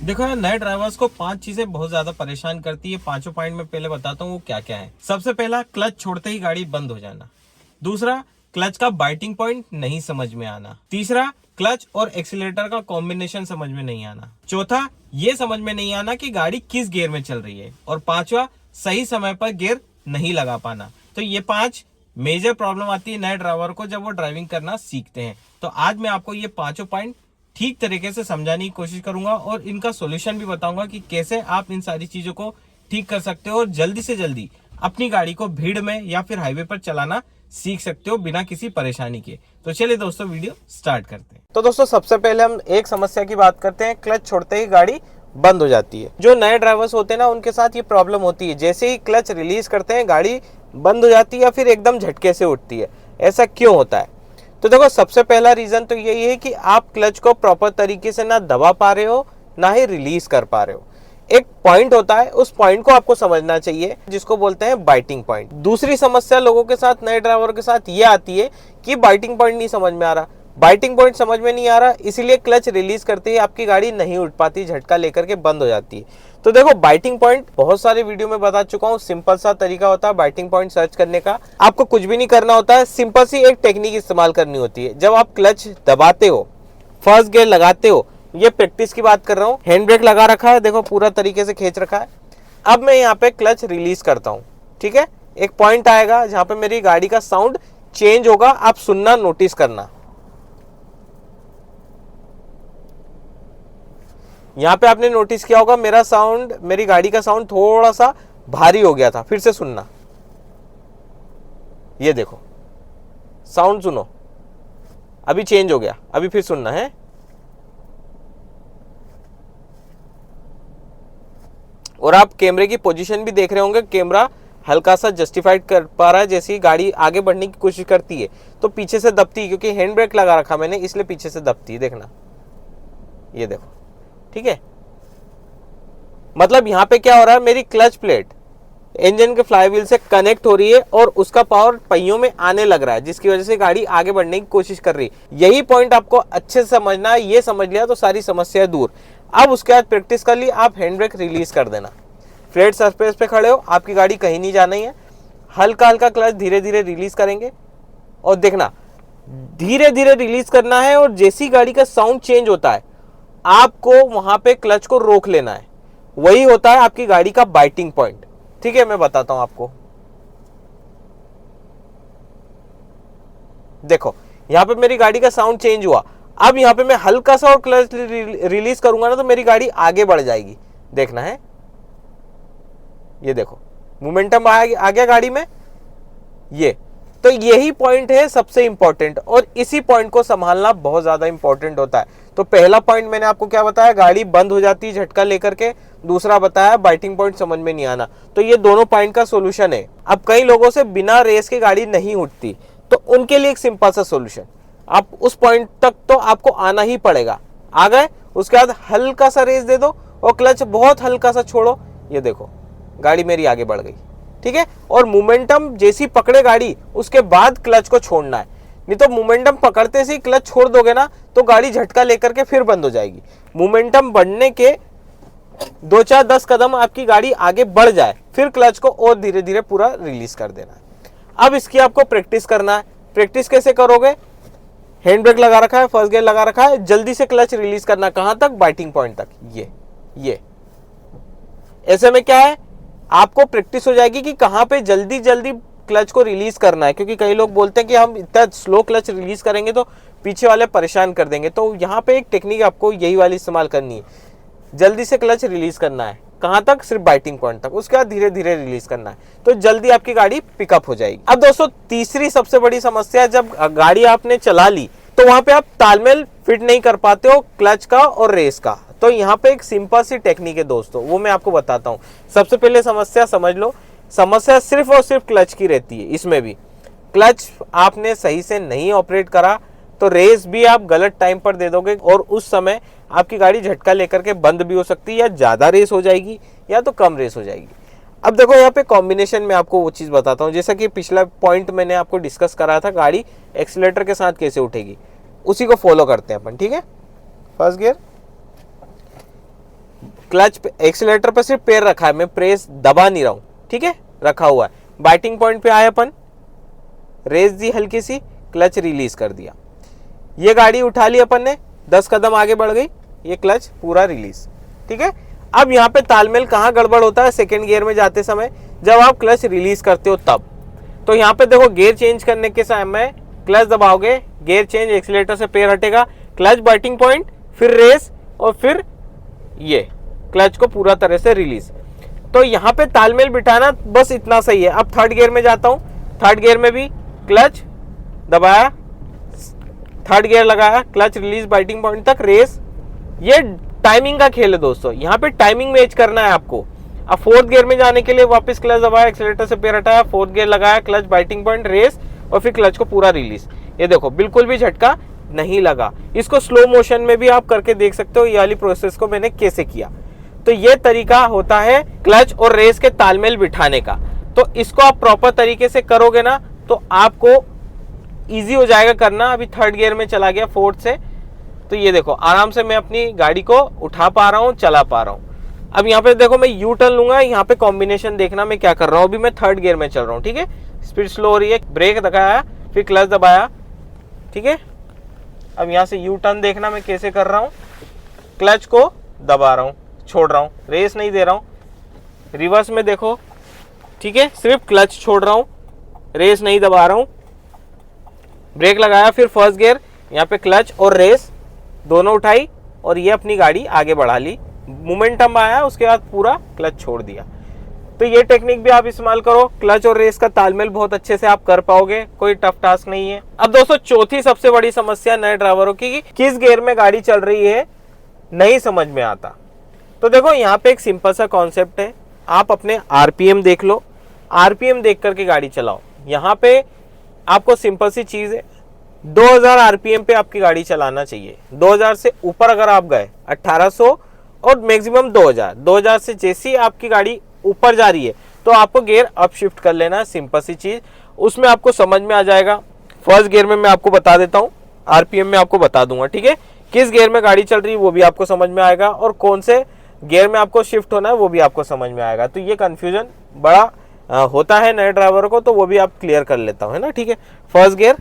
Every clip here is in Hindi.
देखो यार, नए ड्राइवर्स को 5 चीजें बहुत ज्यादा परेशान करती है। पांचों पॉइंट में पहले बताता हूँ वो क्या क्या है। सबसे पहला, क्लच छोड़ते ही गाड़ी बंद हो जाना। दूसरा, क्लच का बाइटिंग पॉइंट नहीं समझ में आना। तीसरा, क्लच और एक्सीलरेटर का कॉम्बिनेशन समझ में नहीं आना। चौथा, ये समझ में नहीं आना कि गाड़ी किस गियर में चल रही है। और पांचवा, सही समय पर गियर नहीं लगा पाना। तो ये 5 मेजर प्रॉब्लम आती है नए ड्राइवर को जब वो ड्राइविंग करना सीखते हैं। तो आज मैं आपको ये पांचों पॉइंट ठीक तरीके से समझाने की कोशिश करूंगा और इनका सॉल्यूशन भी बताऊंगा कि कैसे आप इन सारी चीजों को ठीक कर सकते हो और जल्दी से जल्दी अपनी गाड़ी को भीड़ में या फिर हाईवे पर चलाना सीख सकते हो बिना किसी परेशानी के। तो चलिए दोस्तों, वीडियो स्टार्ट करते हैं। तो दोस्तों, सबसे पहले हम एक समस्या की बात करते हैं। क्लच छोड़ते ही गाड़ी बंद हो जाती है। जो नए ड्राइवर्स होते हैं ना, उनके साथ ये प्रॉब्लम होती है। जैसे ही क्लच रिलीज करते हैं गाड़ी बंद हो जाती है या फिर एकदम झटके से उठती है। ऐसा क्यों होता है? तो देखो, सबसे पहला रीजन तो यही है कि आप क्लच को प्रॉपर तरीके से ना दबा पा रहे हो ना ही रिलीज कर पा रहे हो। एक पॉइंट होता है, उस पॉइंट को आपको समझना चाहिए, जिसको बोलते हैं बाइटिंग पॉइंट। दूसरी समस्या लोगों के साथ, नए ड्राइवर के साथ ये आती है कि बाइटिंग पॉइंट नहीं समझ में आ रहा। बाइटिंग पॉइंट समझ में नहीं आ रहा, इसीलिए क्लच रिलीज करते ही आपकी गाड़ी नहीं उठ पाती, झटका लेकर के बंद हो जाती है। तो देखो, बाइटिंग पॉइंट बहुत सारे वीडियो में बता चुका हूँ। सिंपल सा तरीका होता है बाइटिंग पॉइंट सर्च करने का। आपको कुछ भी नहीं करना होता है, सिंपल सी एक टेक्निक इस्तेमाल करनी होती है। जब आप क्लच दबाते हो, फर्स्ट गियर लगाते हो, ये प्रैक्टिस की बात कर रहा हूँ। हैंड ब्रेक लगा रखा है, देखो पूरा तरीके से खींच रखा है। अब मैं यहाँ पे क्लच रिलीज करता हूँ, ठीक है। एक पॉइंट आएगा जहां पे मेरी गाड़ी का साउंड चेंज होगा, आप सुनना, नोटिस करना। यहां पे आपने नोटिस किया होगा मेरा साउंड, मेरी गाड़ी का साउंड थोड़ा सा भारी हो गया था। फिर से सुनना, ये देखो साउंड सुनो, अभी चेंज हो गया। अभी फिर सुनना है। और आप कैमरे की पोजीशन भी देख रहे होंगे, कैमरा हल्का सा जस्टिफाइड कर पा रहा है। जैसे ही गाड़ी आगे बढ़ने की कोशिश करती है तो पीछे से दबती है, क्योंकि हैंड ब्रेक लगा रखा मैंने, इसलिए पीछे से दबती है। देखना, ये देखो, ठीक है। मतलब यहां पे क्या हो रहा है, मेरी क्लच प्लेट इंजन के फ्लाईव्हील से कनेक्ट हो रही है और उसका पावर पहियों में आने लग रहा है, जिसकी वजह से गाड़ी आगे बढ़ने की कोशिश कर रही है। यही पॉइंट आपको अच्छे से समझना है। ये समझ लिया तो सारी समस्या दूर। अब उसके बाद प्रैक्टिस कर ली, आप हैंड ब्रेक रिलीज कर देना। फ्लैट सरफेस पे खड़े हो, आपकी गाड़ी कहीं नहीं जाना ही है। हल्का हल्का क्लच धीरे धीरे रिलीज करेंगे और देखना, धीरे धीरे रिलीज करना है। और जैसी गाड़ी का साउंड चेंज होता है, आपको वहां पे क्लच को रोक लेना है। वही होता है आपकी गाड़ी का बाइटिंग पॉइंट, ठीक है। मैं बताता हूं आपको। देखो, यहां पे मेरी गाड़ी का साउंड चेंज हुआ। अब यहां पे मैं हल्का सा और क्लच रिलीज करूंगा ना, तो मेरी गाड़ी आगे बढ़ जाएगी। देखना है, ये देखो मोमेंटम आ गया गाड़ी में। ये तो यही पॉइंट है सबसे इंपॉर्टेंट, और इसी पॉइंट को संभालना बहुत ज्यादा इंपॉर्टेंट होता है। तो पहला पॉइंट मैंने आपको क्या बताया, गाड़ी बंद हो जाती है झटका लेकर के। दूसरा बताया बाइटिंग पॉइंट समझ में नहीं आना। तो ये दोनों पॉइंट का सोल्यूशन है। अब कई लोगों से बिना रेस के गाड़ी नहीं उठती, तो उनके लिए एक सिंपल सा सोल्यूशन, आप उस पॉइंट तक तो आपको आना ही पड़ेगा। आ गए, उसके बाद हल्का सा रेस दे दो और क्लच बहुत हल्का सा छोड़ो। ये देखो, गाड़ी मेरी आगे बढ़ गई, ठीक है। और मोमेंटम जैसी पकड़े गाड़ी, उसके बाद क्लच को छोड़ना है। नहीं तो मोमेंटम पकड़ते से ही क्लच छोड़ दोगे ना, तो गाड़ी झटका लेकर के फिर बंद हो जाएगी। मोमेंटम बढ़ने के 2 4 10 कदम आपकी गाड़ी आगे बढ़ जाए, फिर क्लच को और धीरे धीरे पूरा रिलीज कर देना है। अब इसकी आपको प्रैक्टिस करना है। प्रैक्टिस कैसे करोगे? हैंड ब्रेक लगा रखा है, फर्स्ट गियर लगा रखा है, जल्दी से क्लच रिलीज करना। कहां तक? बाइटिंग पॉइंट तक। ये ऐसे में क्या है, आपको प्रैक्टिस हो जाएगी कि कहां पे जल्दी जल्दी क्लच को रिलीज करना है। क्योंकि कई लोग बोलते हैं कि हम इतना स्लो क्लच रिलीज करेंगे तो पीछे वाले परेशान कर देंगे। तो यहाँ पे एक टेक्निक आपको यही वाली इस्तेमाल करनी है। जल्दी से क्लच रिलीज करना है। कहां तक? सिर्फ बाइटिंग पॉइंट तक। उसके बाद धीरे धीरे रिलीज करना है, तो जल्दी आपकी गाड़ी पिकअप हो जाएगी। अब दोस्तों, तीसरी सबसे बड़ी समस्या, जब गाड़ी आपने चला ली तो वहां पे आप तालमेल फिट नहीं कर पाते हो क्लच का और रेस का। तो यहाँ पे एक सिंपल सी टेक्निक है दोस्तों, वो मैं आपको बताता हूँ। सबसे पहले समस्या समझ लो। समस्या सिर्फ और सिर्फ क्लच की रहती है। इसमें भी क्लच आपने सही से नहीं ऑपरेट करा तो रेस भी आप गलत टाइम पर दे दोगे, और उस समय आपकी गाड़ी झटका लेकर के बंद भी हो सकती है, या ज्यादा रेस हो जाएगी या तो कम रेस हो जाएगी। अब देखो, यहाँ पे कॉम्बिनेशन में आपको वो चीज बताता हूँ। जैसा कि पिछला पॉइंट मैंने आपको डिस्कस करा था, गाड़ी एक्सीलरेटर के साथ कैसे उठेगी, उसी को फॉलो करते हैं अपन, ठीक है। फर्स्ट गियर, क्लच पे, एक्सीलरेटर पे सिर्फ पैर रखा है, मैं प्रेस दबा नहीं रहा हूं, ठीक है, रखा हुआ है। बाइटिंग पॉइंट पे आए अपन, रेस दी हल्की सी, क्लच रिलीज कर दिया, ये गाड़ी उठा ली अपन ने, 10 कदम आगे बढ़ गई, ये क्लच पूरा रिलीज, ठीक है। अब यहाँ पे तालमेल कहाँ गड़बड़ होता है, सेकेंड गियर में जाते समय, जब आप क्लच रिलीज करते हो तब। तो यहाँ पे देखो गियर चेंज करने के समय क्लच दबाओगे, गियर चेंज, एक्सीलरेटर से पैर हटेगा, क्लच बाइटिंग पॉइंट, फिर रेस, और फिर ये क्लच को पूरा तरह से रिलीज। तो यहाँ पे तालमेल बिठाना बस इतना सही है। अब थर्ड गियर में जाता हूँ, थर्ड गियर में भी क्लच दबाया, थर्ड गियर लगाया, क्लच रिलीज बाइटिंग पॉइंट तक, रेस। ये टाइमिंग का खेल है दोस्तों, यहाँ पे टाइमिंग मैच करना है आपको। अब फोर्थ गियर में जाने के लिए वापस क्लच दबाया, एक्सीलरेटर से पैर हटाया, फोर्थ गियर लगाया, क्लच बाइटिंग पॉइंट, रेस, और फिर क्लच को पूरा रिलीज। ये देखो बिल्कुल भी झटका नहीं लगा। इसको स्लो मोशन में भी आप करके देख सकते हो, ये वाली प्रोसेस को मैंने कैसे किया। तो ये तरीका होता है क्लच और रेस के तालमेल बिठाने का। तो इसको आप प्रॉपर तरीके से करोगे ना तो आपको इजी हो जाएगा करना। अभी थर्ड गियर में चला गया फोर्थ से, तो ये देखो आराम से मैं अपनी गाड़ी को उठा पा रहा हूँ, चला पा रहा हूँ। अब यहाँ पे देखो मैं यू टर्न लूंगा, यहाँ पे कॉम्बिनेशन देखना मैं क्या कर रहा हूँ। अभी मैं थर्ड गियर में चल रहा हूँ, ठीक है, स्पीड स्लो हो रही है, ब्रेक दबाया, फिर क्लच दबाया, ठीक है। अब यहाँ से यू टर्न देखना मैं कैसे कर रहा हूँ, क्लच को दबा रहा हूँ, छोड़ रहा हूँ, रेस नहीं दे रहा हूँ। रिवर्स में देखो, ठीक है, सिर्फ क्लच छोड़ रहा हूँ, रेस नहीं दबा रहा हूँ, ब्रेक लगाया, फिर फर्स्ट गियर, यहाँ पे क्लच और रेस दोनों उठाई और ये अपनी गाड़ी आगे बढ़ा ली। मोमेंटम आया, उसके बाद पूरा क्लच छोड़ दिया। तो ये टेक्निक भी आप इस्तेमाल करो, क्लच और रेस का तालमेल बहुत अच्छे से आप कर पाओगे, कोई टफ टास्क नहीं है। अब दोस्तों चौथी सबसे बड़ी समस्या नए ड्राइवरों की, किस गियर में गाड़ी चल रही है नहीं समझ में आता। तो देखो यहाँ पे एक सिंपल सा कॉन्सेप्ट है, आप अपने आरपीएम देख लो, आरपीएम देख करके गाड़ी चलाओ। यहाँ पे आपको सिंपल सी चीज है, 2000 आरपीएम पे आपकी गाड़ी चलाना चाहिए। 2000 से ऊपर अगर आप गए 1800 और मैक्सिमम 2000 से जैसी आपकी गाड़ी ऊपर जा रही है तो आपको गियर अप शिफ्ट कर लेना है, सिंपल सी चीज, उसमें आपको समझ में आ जाएगा। फर्स्ट गियर में मैं आपको बता देता हूँ, आरपीएम में आपको बता दूंगा, ठीक है। किस गियर में गाड़ी चल रही है वो भी आपको समझ में आएगा और कौन से गियर में आपको शिफ्ट होना है वो भी आपको समझ में आएगा। तो ये कंफ्यूजन बड़ा होता है नए ड्राइवरों को, तो वो भी आप क्लियर कर लेता हूँ, है ना, ठीक है। फर्स्ट गियर,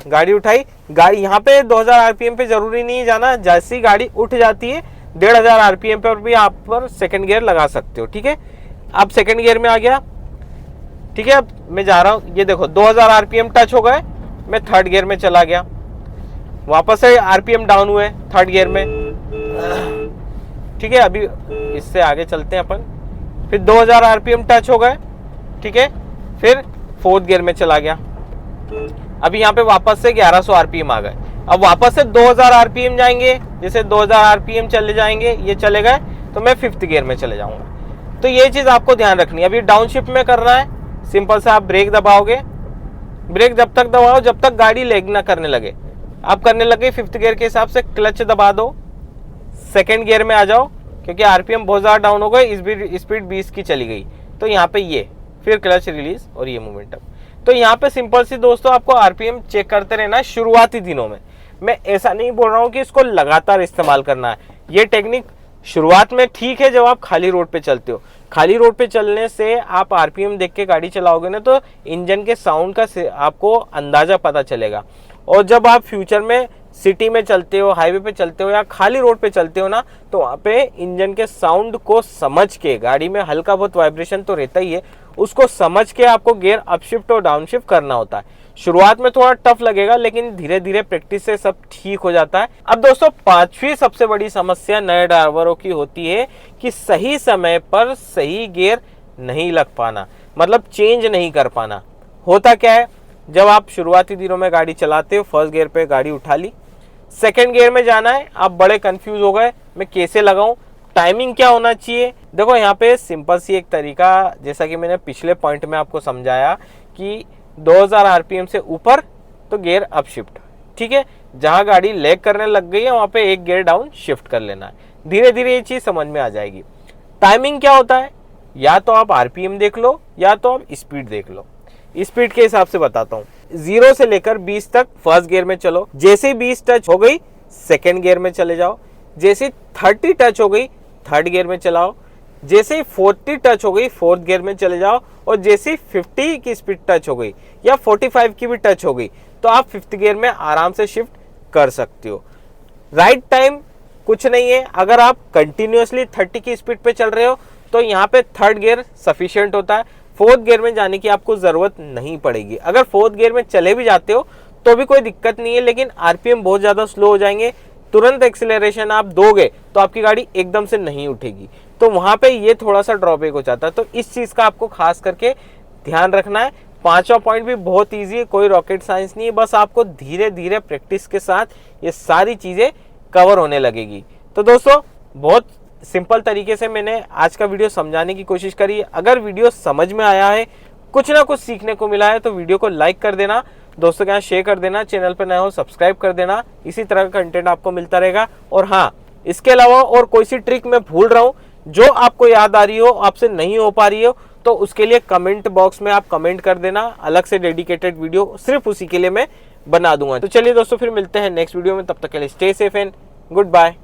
गाड़ी उठाई, गाड़ी यहाँ पे 2000 आरपीएम पे जरूरी नहीं जाना, जैसी गाड़ी उठ जाती है 1500 आरपीएम पर भी आप पर सेकंड गियर लगा सकते हो, ठीक है। अब सेकंड गियर में आ गया, ठीक है। अब मैं जा रहा हूँ, ये देखो 2000 आरपीएम टच हो गए, मैं थर्ड गियर में चला गया, वापस से आरपीएम डाउन हुए थर्ड गियर में, ठीक है। अभी इससे आगे चलते हैं अपन, फिर 2000 आरपीएम टच हो गए, ठीक है, फिर फोर्थ गियर में चला गया। अभी यहाँ पे वापस से 1100 आरपीएम आ गए, अब वापस से 2000 आरपीएम जाएंगे, जैसे 2000 आरपीएम चले जाएंगे, ये चले गए तो मैं फिफ्थ गियर में चले जाऊंगा। तो ये चीज आपको ध्यान रखनी है। अभी डाउन शिफ्ट में करना है, सिंपल से आप ब्रेक दबाओगे, ब्रेक जब तक दबाओ जब तक गाड़ी लेग ना करने लगे। आप करने लगे फिफ्थ गियर के हिसाब से क्लच दबा दो, सेकेंड गियर में आ जाओ, क्योंकि आरपीएम बहुत ज्यादा डाउन हो गए, स्पीड 20 की चली गई, तो यहाँ पे ये फिर क्लच रिलीज और ये मोमेंटम। तो यहाँ पे सिंपल सी दोस्तों आपको आरपीएम चेक करते रहना है शुरुआती दिनों में। मैं ऐसा नहीं बोल रहा हूँ कि इसको लगातार इस्तेमाल करना है, ये टेक्निक शुरुआत में ठीक है जब आप खाली रोड पे चलते हो। खाली रोड पे चलने से आप आरपीएम देख के गाड़ी चलाओगे ना तो इंजन के साउंड का आपको अंदाजा पता चलेगा। और जब आप फ्यूचर में सिटी में चलते हो, हाईवे पे चलते हो या खाली रोड पे चलते हो ना, तो वहाँ पे इंजन के साउंड को समझ के, गाड़ी में हल्का बहुत वाइब्रेशन तो रहता ही है, उसको समझ के आपको गियर अपशिफ्ट और डाउनशिफ्ट करना होता है। शुरुआत में थोड़ा टफ लगेगा लेकिन धीरे धीरे प्रैक्टिस से सब ठीक हो जाता है। अब दोस्तों पांचवी सबसे बड़ी समस्या नए ड्राइवरों की होती है कि सही समय पर सही गियर नहीं लग पाना, मतलब चेंज नहीं कर पाना। होता क्या है, जब आप शुरुआती दिनों में गाड़ी चलाते हो, फर्स्ट गियर पे गाड़ी उठा ली, सेकेंड गियर में जाना है, आप बड़े कंफ्यूज हो गए मैं कैसे लगाऊं, टाइमिंग क्या होना चाहिए। देखो यहाँ पे सिंपल सी एक तरीका, जैसा कि मैंने पिछले पॉइंट में आपको समझाया कि 2000 आरपीएम से ऊपर तो गियर अप शिफ्ट, ठीक है। जहां गाड़ी लैग करने लग गई है वहां पे एक गियर डाउन शिफ्ट कर लेना है। धीरे धीरे ये चीज समझ में आ जाएगी। टाइमिंग क्या होता है, या तो आप आरपीएम देख लो या तो आप स्पीड देख लो। स्पीड के हिसाब से बताता हूँ, 0 से लेकर 20 तक फर्स्ट गियर में चलो, जैसे 20 टच हो गई सेकेंड गियर में चले जाओ, जैसे 30 टच हो गई थर्ड गियर में चलाओ, जैसे ही 40 टच हो गई फोर्थ गियर में चले जाओ, और जैसे ही 50 की स्पीड टच हो गई या 45 की भी टच हो गई तो आप फिफ्थ गियर में आराम से शिफ्ट कर सकते हो। राइट टाइम कुछ नहीं है, अगर आप कंटिन्यूअसली 30 की स्पीड पे चल रहे हो तो यहाँ पे थर्ड गियर सफिशिएंट होता है, फोर्थ गियर में जाने की आपको जरूरत नहीं पड़ेगी। अगर फोर्थ गियर में चले भी जाते हो तो भी कोई दिक्कत नहीं है, लेकिन आरपीएम बहुत ज्यादा स्लो हो जाएंगे, तुरंत एक्सीलरेशन आप दोगे तो आपकी गाड़ी एकदम से नहीं उठेगी, तो वहां पे ये थोड़ा सा ड्रॉबैक हो जाता है। तो इस चीज का आपको खास करके ध्यान रखना है। पांचवा पॉइंट भी बहुत इजी है, कोई रॉकेट साइंस नहीं है, बस आपको धीरे धीरे प्रैक्टिस के साथ ये सारी चीजें कवर होने लगेगी। तो दोस्तों बहुत सिंपल तरीके से मैंने आज का वीडियो समझाने की कोशिश करी है। अगर वीडियो समझ में आया है, कुछ ना कुछ सीखने को मिला है, तो वीडियो को लाइक कर देना, दोस्तों के यहाँ शेयर कर देना, चैनल पर नए हो सब्सक्राइब कर देना, इसी तरह का कंटेंट आपको मिलता रहेगा। और हाँ, इसके अलावा और कोई सी ट्रिक मैं भूल रहा हूँ जो आपको याद आ रही हो, आपसे नहीं हो पा रही हो, तो उसके लिए कमेंट बॉक्स में आप कमेंट कर देना, अलग से डेडिकेटेड वीडियो सिर्फ उसी के लिए मैं बना दूंगा। तो चलिए दोस्तों फिर मिलते हैं नेक्स्ट वीडियो में, तब तक के लिए stay safe and good bye.